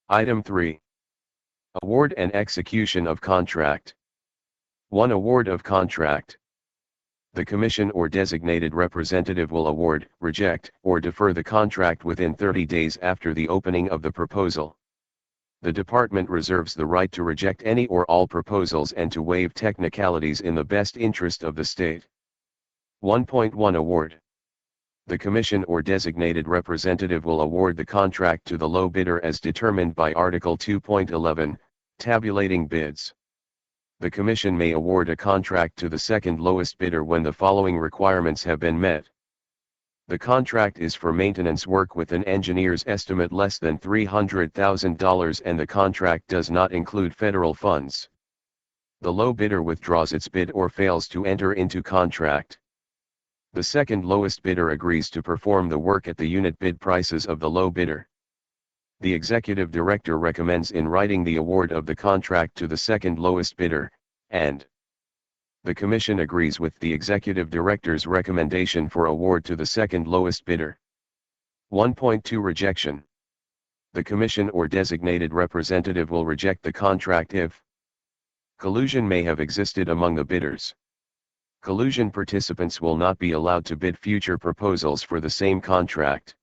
Item 3. Award and execution of contract. 1. Award of contract. The Commission or designated representative will award, reject, or defer the contract within 30 days after the opening of the proposal. The Department reserves the right to reject any or all proposals and to waive technicalities in the best interest of the state. 1.1 Award. The Commission or designated representative will award the contract to the low bidder as determined by Article 2.11, Tabulating Bids. The Commission may award a contract to the second lowest bidder when the following requirements have been met. The contract is for maintenance work with an engineer's estimate less than $300,000 and the contract does not include federal funds. The low bidder withdraws its bid or fails to enter into contract. The second lowest bidder agrees to perform the work at the unit bid prices of the low bidder. The Executive Director recommends in writing the award of the contract to the second lowest bidder, and the Commission agrees with the Executive Director's recommendation for award to the second lowest bidder. 1.2 Rejection. The Commission or designated representative will reject the contract if collusion may have existed among the bidders. Collusion participants will not be allowed to bid future proposals for the same contract.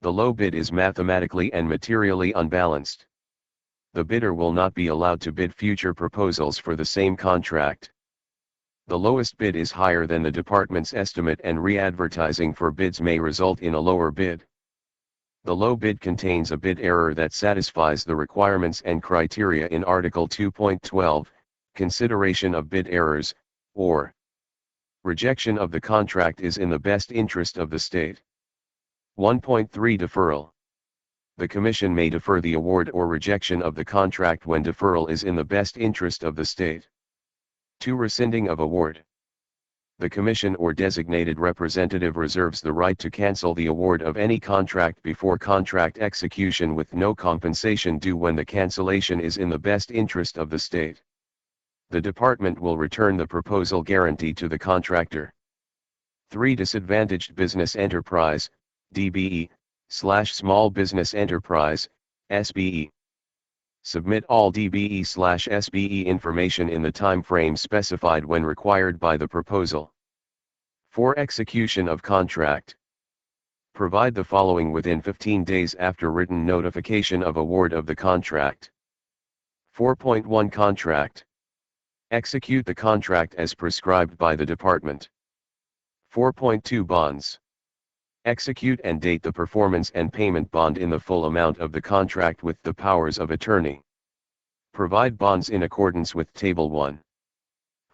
The low bid is mathematically and materially unbalanced. The bidder will not be allowed to bid future proposals for the same contract. The lowest bid is higher than the Department's estimate and re-advertising for bids may result in a lower bid. The low bid contains a bid error that satisfies the requirements and criteria in Article 2.12, Consideration of bid errors, or rejection of the contract is in the best interest of the state. 1.3 Deferral. The Commission may defer the award or rejection of the contract when deferral is in the best interest of the state. 2. Rescinding of award. The Commission or designated representative reserves the right to cancel the award of any contract before contract execution with no compensation due when the cancellation is in the best interest of the state. The Department will return the proposal guarantee to the contractor. 3. Disadvantaged Business Enterprise, DBE/Small Business Enterprise, SBE. Submit all DBE/SBE information in the time frame specified when required by the proposal. 4. Execution of contract. Provide the following within 15 days after written notification of award of the contract. 4.1 Contract. Execute the contract as prescribed by the Department. 4.2 Bonds. Execute and date the performance and payment bond in the full amount of the contract with the powers of attorney. Provide bonds in accordance with Table 1.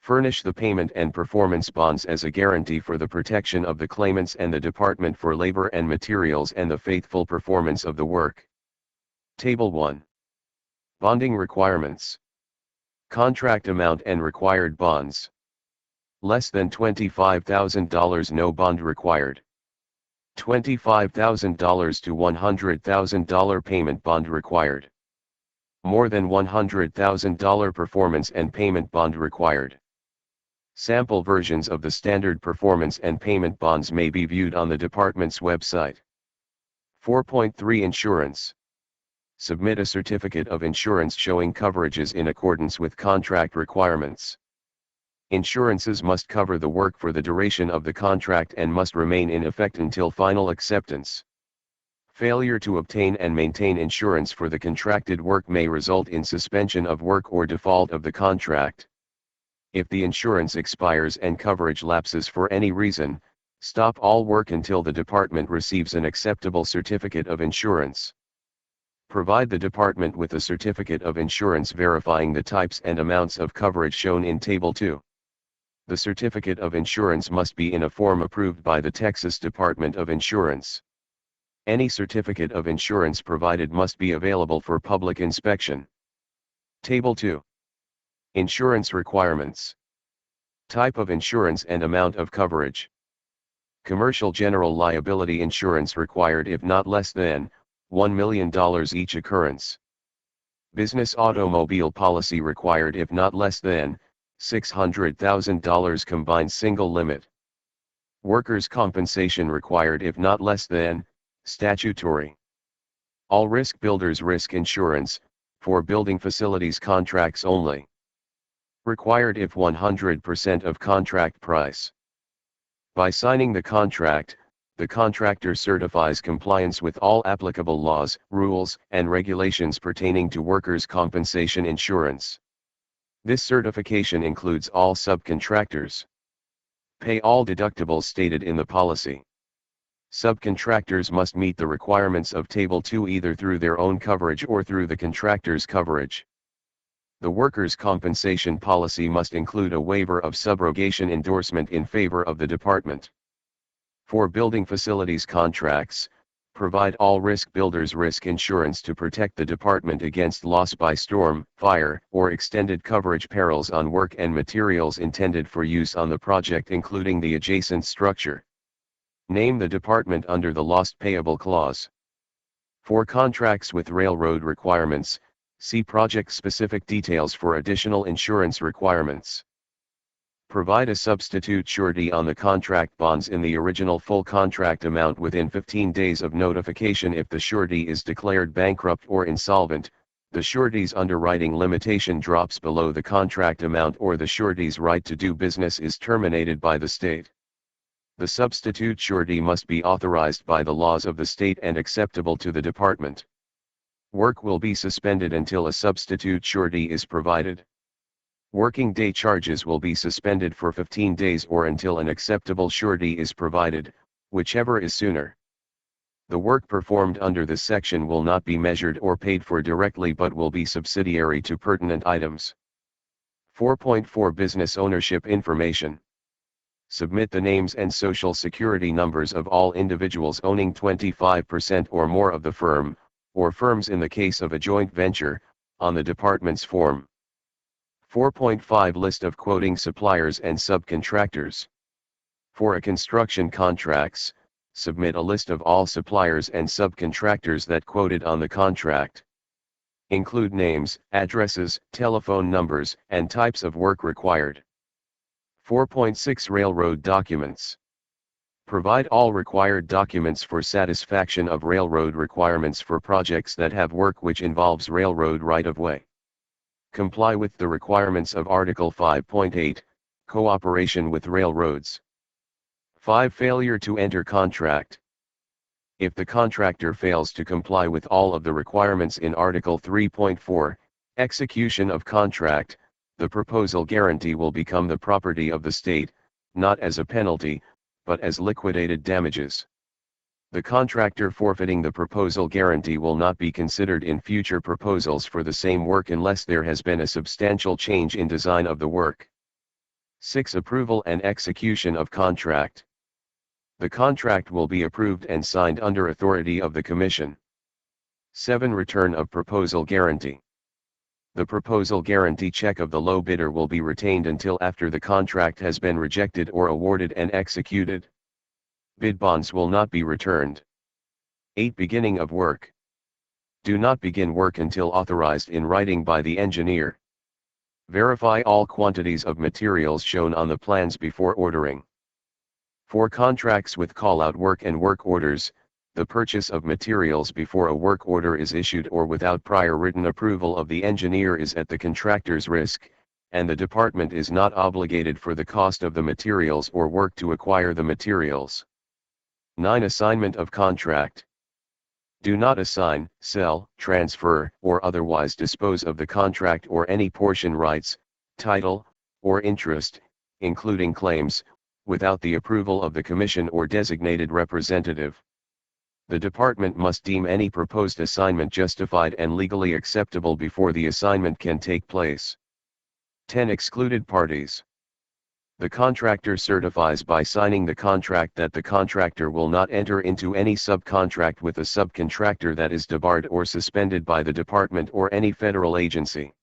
Furnish the payment and performance bonds as a guarantee for the protection of the claimants and the Department for Labor and Materials and the faithful performance of the work. Table 1. Bonding requirements. Contract amount and required bonds. Less than $25,000 no bond required. $25,000 to $100,000 payment bond required. More than $100,000 performance and payment bond required. Sample versions of the standard performance and payment bonds may be viewed on the Department's website. 4.3 Insurance. Submit a certificate of insurance showing coverages in accordance with contract requirements. Insurances must cover the work for the duration of the contract and must remain in effect until final acceptance. Failure to obtain and maintain insurance for the contracted work may result in suspension of work or default of the contract. If the insurance expires and coverage lapses for any reason, stop all work until the Department receives an acceptable certificate of insurance. Provide the Department with a certificate of insurance verifying the types and amounts of coverage shown in Table 2. The certificate of insurance must be in a form approved by the Texas Department of Insurance. Any certificate of insurance provided must be available for public inspection. Table 2. Insurance requirements. Type of insurance and amount of coverage. Commercial general liability insurance required if not less than $1 million each occurrence. Business automobile policy required if not less than $600,000 combined single limit. Workers' compensation required if not less than statutory. All risk builders risk insurance, for building facilities contracts only. Required if 100% of contract price. By signing the contract, the contractor certifies compliance with all applicable laws, rules, and regulations pertaining to workers' compensation insurance. This certification includes all subcontractors. Pay all deductibles stated in the policy. Subcontractors must meet the requirements of Table 2 either through their own coverage or through the contractor's coverage. The workers' compensation policy must include a waiver of subrogation endorsement in favor of the department. For building facilities contracts, provide all risk builders risk insurance to protect the department against loss by storm, fire, or extended coverage perils on work and materials intended for use on the project including the adjacent structure. Name the department under the lost payable clause. For contracts with railroad requirements, see project-specific details for additional insurance requirements. Provide a substitute surety on the contract bonds in the original full contract amount within 15 days of notification. If the surety is declared bankrupt or insolvent, the surety's underwriting limitation drops below the contract amount or the surety's right to do business is terminated by the state. The substitute surety must be authorized by the laws of the state and acceptable to the department. Work will be suspended until a substitute surety is provided. Working day charges will be suspended for 15 days or until an acceptable surety is provided, whichever is sooner. The work performed under this section will not be measured or paid for directly but will be subsidiary to pertinent items. 4.4 Business ownership information. Submit the names and social security numbers of all individuals owning 25% or more of the firm, or firms in the case of a joint venture, on the department's form. 4.5 List of quoting suppliers and subcontractors. For a construction contracts, submit a list of all suppliers and subcontractors that quoted on the contract. Include names, addresses, telephone numbers, and types of work required. 4.6 Railroad documents. Provide all required documents for satisfaction of railroad requirements for projects that have work which involves railroad right-of-way. Comply with the requirements of Article 5.8, Cooperation with Railroads. 5. Failure to enter contract. If the contractor fails to comply with all of the requirements in Article 3.4, Execution of Contract, the proposal guarantee will become the property of the state, not as a penalty, but as liquidated damages. The contractor forfeiting the proposal guarantee will not be considered in future proposals for the same work unless there has been a substantial change in design of the work. 6. Approval and execution of contract. The contract will be approved and signed under authority of the Commission. 7. Return of proposal guarantee. The proposal guarantee check of the low bidder will be retained until after the contract has been rejected or awarded and executed. Bid bonds will not be returned. 8. Beginning of work. Do not begin work until authorized in writing by the engineer. Verify all quantities of materials shown on the plans before ordering. For contracts with call-out work and work orders, the purchase of materials before a work order is issued or without prior written approval of the engineer is at the contractor's risk, and the department is not obligated for the cost of the materials or work to acquire the materials. 9. Assignment of contract. Do not assign, sell, transfer, or otherwise dispose of the contract or any portion rights, title, or interest, including claims, without the approval of the Commission or designated representative. The department must deem any proposed assignment justified and legally acceptable before the assignment can take place. 10. Excluded parties. The contractor certifies by signing the contract that the contractor will not enter into any subcontract with a subcontractor that is debarred or suspended by the department or any federal agency.